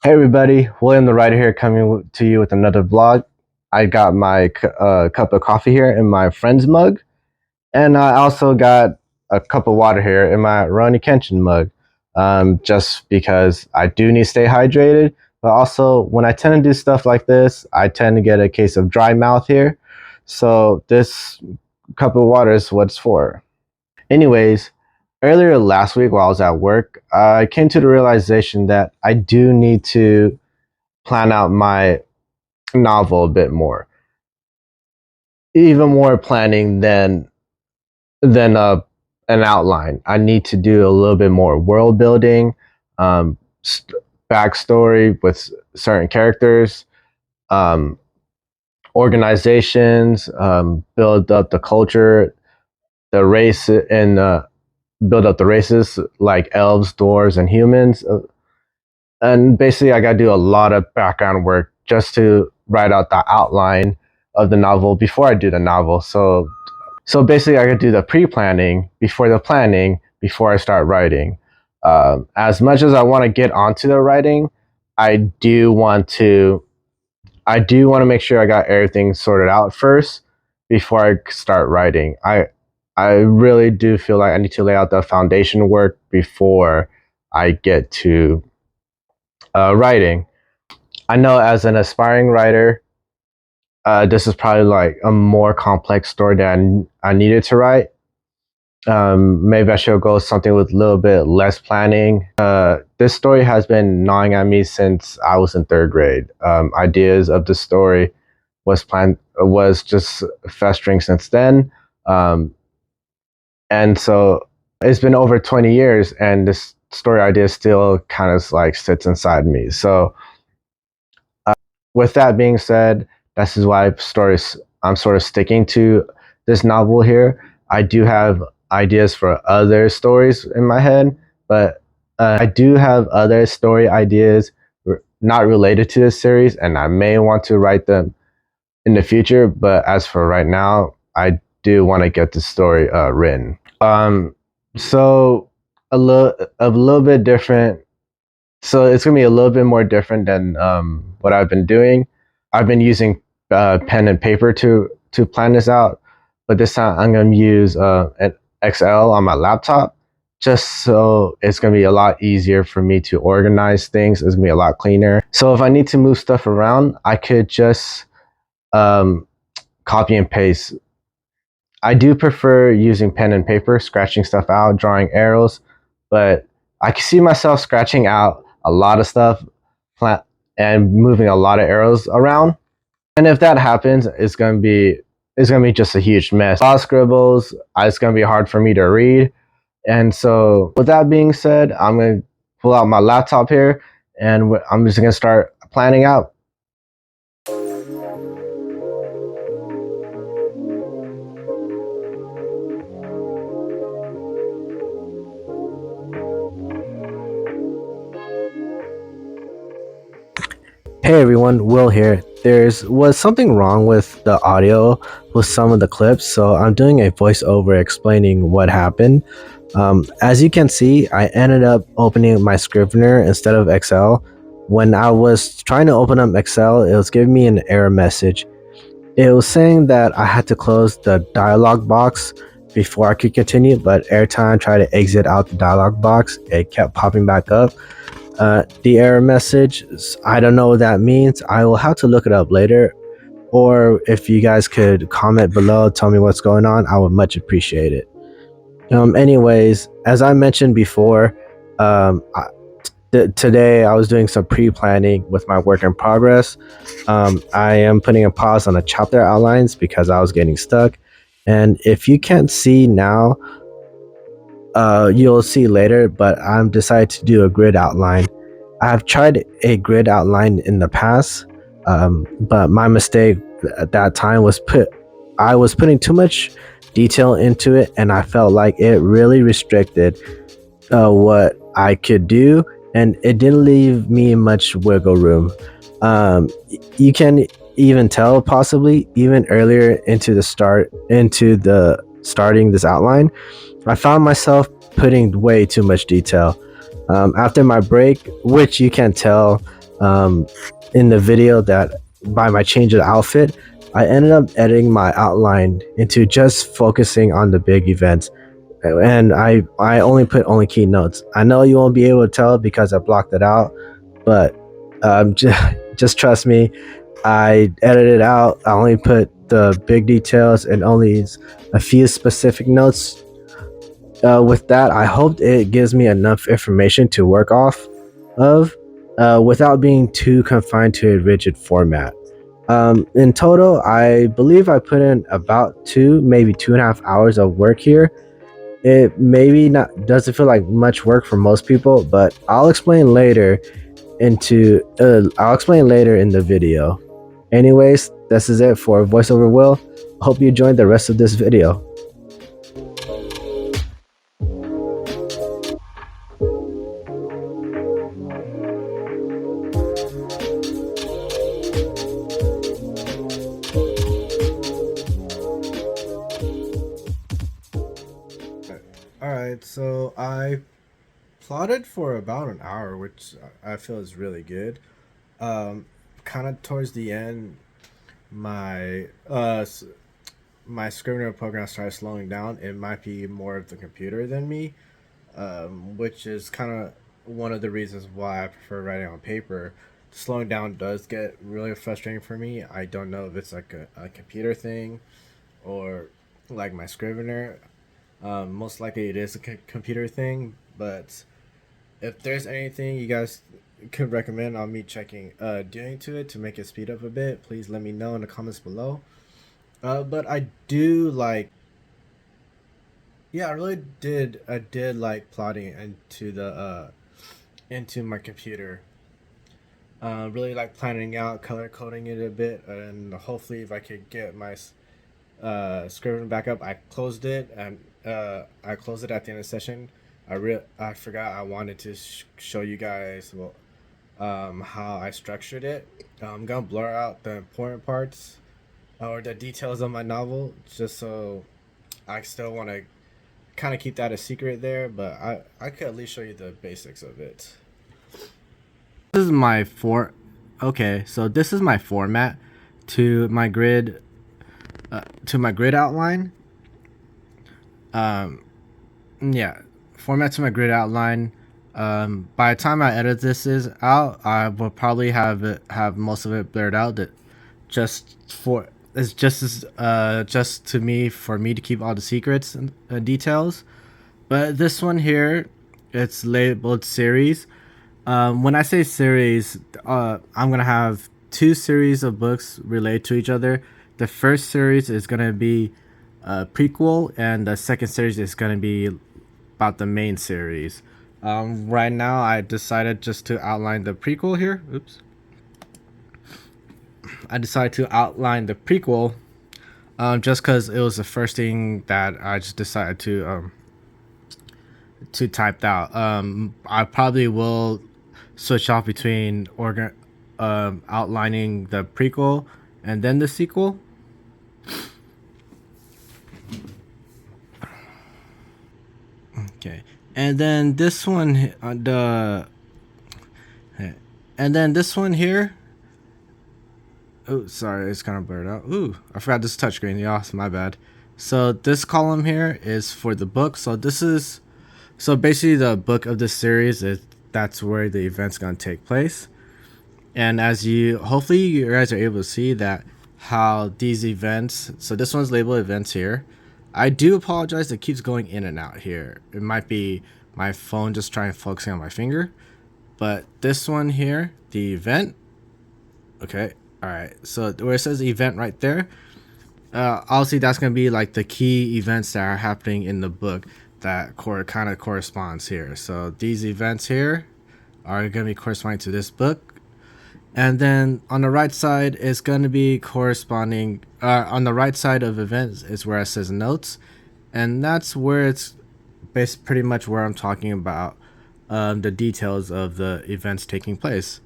Hey everybody, William the Writer here coming to you with another vlog. I got my cup of coffee here in my friend's mug, and I also got a cup of water here in my Roni Kenshin mug, just because I do need to stay hydrated, but also when I tend to do stuff like this, I tend to get a case of dry mouth here, so this cup of water is what it's for. Anyways, earlier last week while I was at work, I came to the realization that I do need to plan out my novel a bit more, even more planning than an outline. I need to do a little bit more world building, um, backstory with certain characters, um, organizations, build up the culture, the race, and build up the races like elves, dwarves, and humans. And basically, I got to do a lot of background work just to write out the outline of the novel before I do the novel. So basically, I could do the pre-planning before the planning before I start writing. As much as I want to get onto the writing, I do want to make sure I got everything sorted out first before I start writing. I really do feel like I need to lay out the foundation work before I get to writing. I know as an aspiring writer, this is probably like a more complex story that I needed to write. Maybe I should go something with a little bit less planning. This story has been gnawing at me since I was in third grade. Ideas of the story was just festering since then, and so it's been over 20 years, and this story idea still kind of like sits inside me. So, with that being said, this is why I'm sort of sticking to this novel here. I do have ideas for other stories in my head, but I do have other story ideas not related to this series, and I may want to write them in the future. But as for right now, I do want to get the story written. So a little bit different. So it's gonna be a little bit more different than what I've been doing. I've been using pen and paper to plan this out, but this time I'm gonna use an Excel on my laptop, just so it's gonna be a lot easier for me to organize things. It's gonna be a lot cleaner. So if I need to move stuff around, I could just copy and paste. I do prefer using pen and paper, scratching stuff out, drawing arrows, but I can see myself scratching out a lot of stuff and moving a lot of arrows around. And if that happens, it's gonna be just a huge mess. A lot of scribbles. It's gonna be hard for me to read. And so, with that being said, I'm gonna pull out my laptop here, and I'm just gonna start planning out. Hey everyone, Will here. There was something wrong with the audio with some of the clips, so I'm doing a voiceover explaining what happened. As you can see, I ended up opening my Scrivener instead of Excel. When I was trying to open up Excel, it was giving me an error message. It was saying that I had to close the dialog box before I could continue, but every time I tried to exit out the dialog box, it kept popping back up. The error message, I don't know what that means. I will have to look it up later, or if you guys could comment below, tell me what's going on, I would much appreciate it. Anyways, as I mentioned before, today I was doing some pre-planning with my work in progress. I am putting a pause on the chapter outlines because I was getting stuck, and if you can't see now, you'll see later, but I'm decided to do a grid outline. I've tried a grid outline in the past, but my mistake at that time was I was putting too much detail into it, and I felt like it really restricted what I could do, and it didn't leave me much wiggle room. You can even tell, possibly even earlier into the starting this outline, I found myself putting way too much detail. After my break, which you can tell um, in the video that by my change of outfit, I ended up editing my outline into just focusing on the big events, and I only put only keynotes. I know you won't be able to tell because I blocked it out, but just trust me. I edited out. I only put the big details and only a few specific notes. With that, I hope it gives me enough information to work off of without being too confined to a rigid format. In total, I believe I put in about maybe 2.5 hours of work here. It maybe not doesn't feel like much work for most people, but I'll explain later in the video. Anyways, this is it for voiceover Will. Hope you enjoyed the rest of this video. Alright, so I plotted for about an hour, which I feel is really good. Kind of towards the end, my my Scrivener program started slowing down. It might be more of the computer than me, which is kind of one of the reasons why I prefer writing on paper. Slowing down does get really frustrating for me. I don't know if it's like a computer thing or like my Scrivener. Most likely it is a computer thing, but if there's anything you guys could recommend on me checking doing to it to make it speed up a bit, please let me know in the comments below. But I do like, yeah, I did like plotting into my computer. Really like planning out, color coding it a bit, and hopefully if I could get my Scrivener back up. I closed it and I closed it at the end of the session. I forgot I wanted to show you guys how I structured it. I'm gonna blur out the important parts or the details of my novel, just so I still want to kind of keep that a secret there, but I could at least show you the basics of it. This is my so this is my format to my grid outline. Yeah, format to my grid outline. By the time I edit this out, I will probably have most of it blurred out. That just for it's just to me for me to keep all the secrets and details. But this one here, it's labeled series. When I say series, I'm gonna have two series of books related to each other. The first series is gonna be a prequel, and the second series is gonna be about the main series. Right now, I decided just to outline the prequel here. Oops. I decided to outline the prequel, just because it was the first thing that I just decided to type out. I probably will switch off between outlining the prequel and then the sequel. Okay, and then this one, and then this one here. Oh, sorry, it's kind of blurred out. Ooh, I forgot this touchscreen. Yeah, my bad. So this column here is for the book. So basically the book of this series that's where the event's gonna take place. And hopefully you guys are able to see that how these events. So this one's labeled events here. I do apologize. It keeps going in and out here. It might be my phone just trying to focus on my finger. But this one here, the event. Okay. All right. So where it says event right there, obviously that's going to be like the key events that are happening in the book that kind of corresponds here. So these events here are going to be corresponding to this book. And then on the right side is going to be corresponding, on the right side of events is where it says notes. And that's where it's pretty much where I'm talking about the details of the events taking place.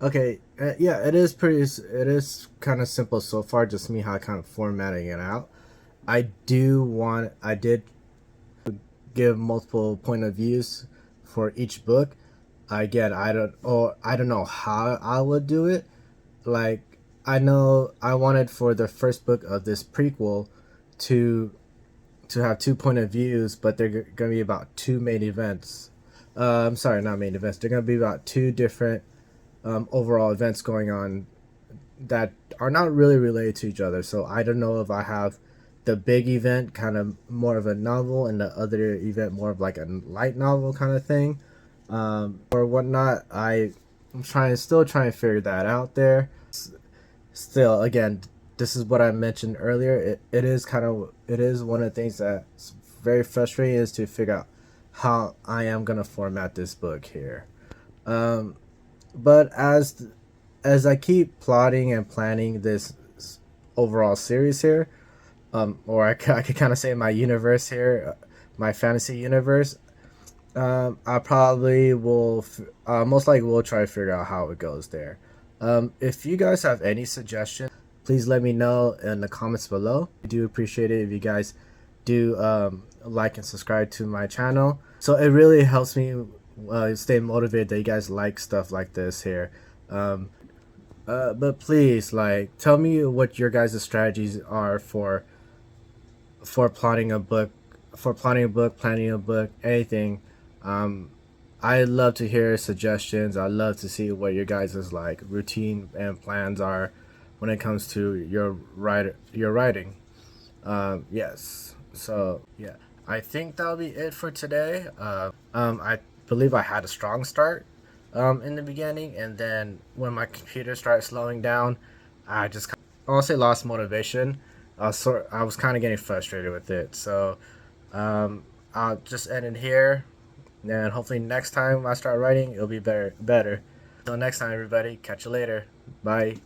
Okay, yeah, it is kind of simple so far, just me how kind of formatting it out. I did give multiple point of views for each book. Again, I don't know how I would do it. Like, I know I wanted for the first book of this prequel to have two point of views, but they're going to be about two main events. I'm sorry, not main events. They're going to be about two different overall events going on that are not really related to each other. So I don't know if I have the big event kind of more of a novel and the other event more of like a light novel kind of thing, or whatnot. I'm still trying to figure that out there. Still, again, this is what I mentioned earlier. It is one of the things that's very frustrating is to figure out how I am gonna format this book here. Um, but as I keep plotting and planning this overall series here, or I could kind of say my universe here, my fantasy universe, I probably will, most likely will try to figure out how it goes there. If you guys have any suggestions, please let me know in the comments below. I do appreciate it if you guys do like and subscribe to my channel. So it really helps me stay motivated that you guys like stuff like this here. Um, but please, like, tell me what your guys' strategies are for plotting a book, planning a book, anything. Um, I love to hear suggestions. I love to see what your guys' like routine and plans are when it comes to your writing. Yes. So yeah, I think that'll be it for today. I believe I had a strong start in the beginning, and then when my computer started slowing down, I just honestly lost motivation. I was kind of getting frustrated with it. So um, I'll just end it here, and hopefully next time I start writing, it'll be better. Better. Until next time, everybody. Catch you later. Bye.